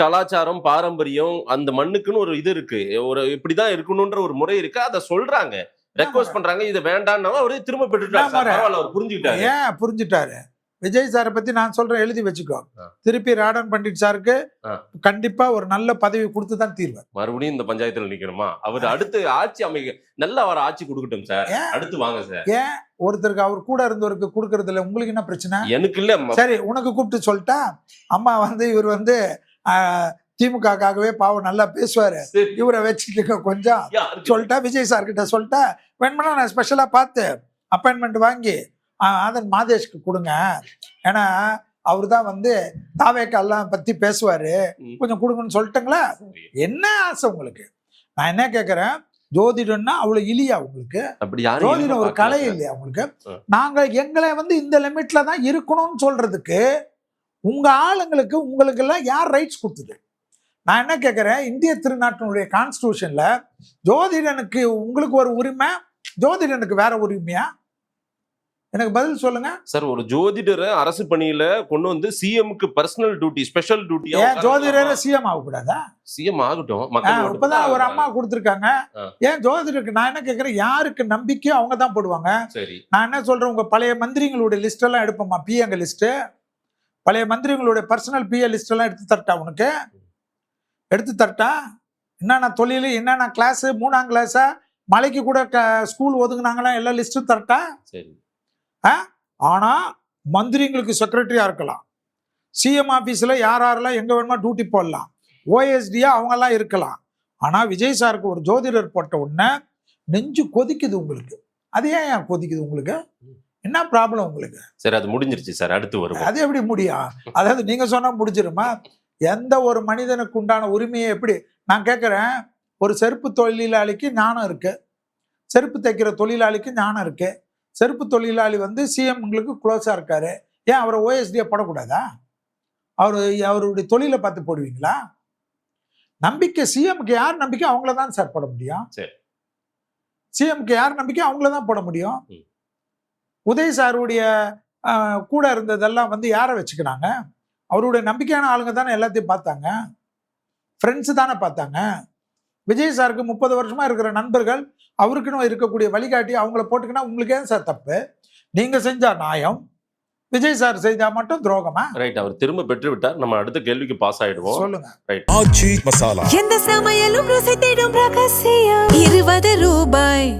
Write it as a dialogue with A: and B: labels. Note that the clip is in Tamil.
A: கலாச்சாரம், பாரம்பரியம் அந்த மண்ணுக்குன்னு ஒரு இது இருக்கு. ஒரு இப்படிதான் இருக்கணும்ன்ற ஒரு முறை இருக்கு. அத சொல்றாங்க. ரெக்வெஸ்ட் பண்றாங்க. இது வேண்டாம்னா அவரு திரும்ப பெற்றுட்டாரு. பரவால்ல அவர் புரிஞ்சுக்கிட்டாரு.
B: ஏன் புரிஞ்சுட்டாரு? விஜய் சாரை பத்தி நான் சொல்றேன், எழுதி வச்சுக்கோ. திருப்பி ராடன் பண்டிட் சாருக்கு கண்டிப்பா ஒரு நல்ல பதவி கொடுத்து தான் தீர்வார்.
A: மறுபடியும் இந்த பஞ்சாயத்துல நிக்கணுமா? அவர் அடுத்து ஆட்சி அமைக்க நல்ல அவர் ஆட்சி கொடுக்கட்டும் சார். அடுத்து வாங்க சார்.
B: ஏன் ஒருத்தருக்கு அவர் கூட இருந்தவருக்கு கொடுக்கறதுல உங்களுக்கு என்ன பிரச்சனை?
A: எனக்கு இல்ல. சரி,
B: உனக்கு கூப்பிட்டு சொல்லிட்டா அம்மா இவர் திமுகவே பாவம் நல்லா பேசுவாரு, இவரை வச்சுக்க கொஞ்சம் சொல்லிட்டா, விஜய் சார் கிட்ட சொல்லிட்டா, வேணும்னா நான் ஸ்பெஷலா பார்த்து அப்பாயின்மெண்ட் வாங்கி ஆதன் மாதேஷ்க்கு கொடுங்க, ஏன்னா அவரு தான் தாவேக்கெல்லாம் பத்தி பேசுவாரு, கொஞ்சம் கொடுங்கன்னு சொல்லிட்டுங்களா? என்ன ஆசை உங்களுக்கு? நான் என்ன கேட்கறேன், ஜோதிடம்னா அவ்வளவு இல்லையா உங்களுக்கு? ஜோதிடம் ஒரு கலை இல்லையா உங்களுக்கு? நாங்க எங்களை இந்த லிமிட்ல தான் இருக்கணும்னு சொல்றதுக்கு உங்க ஆளுங்களுக்கு உங்களுக்கு எல்லாம் யார் ரைட்ஸ் கொடுத்தது? நான் என்ன கேட்கறேன், இந்திய திருநாட்டினுடைய கான்ஸ்டிடியூஷன்ல ஜோதிடனுக்கு உங்களுக்கு ஒரு உரிமை, ஜோதிடனுக்கு வேற உரிமையா? எனக்கு பதில் சொல்லுங்க
A: சார். ஒரு ஜோதிடரை அரசு பணியில கொண்டு சிஎம்க்கு பர்சனல் டியூட்டி, ஸ்பெஷல் டியூட்டி.
B: ஜோதிடரை சிஎம் ஆகக்கூடாதா?
A: சிஎம் ஆகட்டும்.
B: இப்பதான் ஒரு அம்மா கொடுத்துருக்காங்க. ஏன் ஜோதிடருக்கு நான் என்ன கேட்கறேன், யாருக்கு நம்பிக்கையோ அவங்க தான் போடுவாங்க.
A: சரி,
B: நான் என்ன சொல்றேன், உங்க பழைய மந்திரிகளுடைய லிஸ்ட் எல்லாம் எடுப்போமா, பிஎங்க லிஸ்ட், பழைய மந்திரிகளுடைய பர்சனல் பிஏ லிஸ்ட் எல்லாம் எடுத்து தரட்டா? உனக்கு எடுத்து தரட்டா? என்னென்ன தொழில், என்னென்ன கிளாஸ், 3ஆம் கிளாஸா, மலைக்கு கூட ஸ்கூல் ஒதுங்கினாங்களா, எல்லா லிஸ்ட்டும் தரட்டா?
A: சரி.
B: ஆனா மந்திரிங்களுக்கு செக்ரட்டரியா இருக்கலாம், சிஎம் ஆபீஸ்ல யாரெல்லாம் எங்க வேணுமா டியூட்டி போடலாம், ஓஎஸ்டியா அவங்க எல்லாம் இருக்கலாம். ஆனா விஜய் சாருக்கு ஒரு ஜோதிடர் போட்ட உடனே நெஞ்சு கொதிக்குது உங்களுக்கு. அது ஏன் கொதிக்குது உங்களுக்கு? என்ன ப்ராப்ளம் உங்களுக்கு?
A: சரி, அது முடிஞ்சிருச்சு சார். அடுத்து வரும்.
B: அது எப்படி முடியும்? அதாவது நீங்க சொன்னா முடிஞ்சிருமா? எந்த ஒரு மனிதனுக்கு உண்டான உரிமையை எப்படி நான் கேட்கிறேன், ஒரு செருப்பு தொழிலாளிக்கு ஞானம் இருக்கு, செருப்பு தைக்கிற தொழிலாளிக்கு ஞானம் இருக்கு. செருப்பு தொழிலாளி சிஎம்ங்களுக்கு க்ளோஸா இருக்காரு, ஏன் அவரை ஓஎஸ்டியா போடக்கூடாதா? அவருடைய தொழிலை பார்த்து போடுவீங்களா? நம்பிக்கை சிஎம்க்கு யார் நம்பிக்கை அவங்கள தான் சார் போட முடியும். சிஎம்க்கு யார் நம்பிக்கை அவங்கள தான் போட முடியும். உதய் சாருடைய கூட இருந்ததெல்லாம் யாரை வச்சுக்கிறாங்க? அவருடைய நம்பிக்கையான ஆளுங்க தானே எல்லாத்தையும் பார்த்தாங்க, ஃப்ரெண்ட்ஸ் தானே பார்த்தாங்க. விஜய் சாருக்கு 30 வருஷமா இருக்கிற நண்பர்கள், அவருக்குன்னு இருக்கக்கூடிய வழிகாட்டி, அவங்கள போட்டுக்கினா உங்களுக்கு ஏன் சார் தப்பு? நீங்க செஞ்சா நியாயம், விஜய் சார் செய்தா மட்டும் துரோகமா?
A: ரைட், அவர் திரும்ப பெற்று விட்டார். நம்ம அடுத்த கேள்விக்கு பாஸ் ஆயிடுவோம்.
B: சொல்லுங்க.
A: ரைட்.
C: ஆச்சி மசாலா, எந்த சமையலும் ருசி தேடும் ரகசியம், 20 ரூபாய்.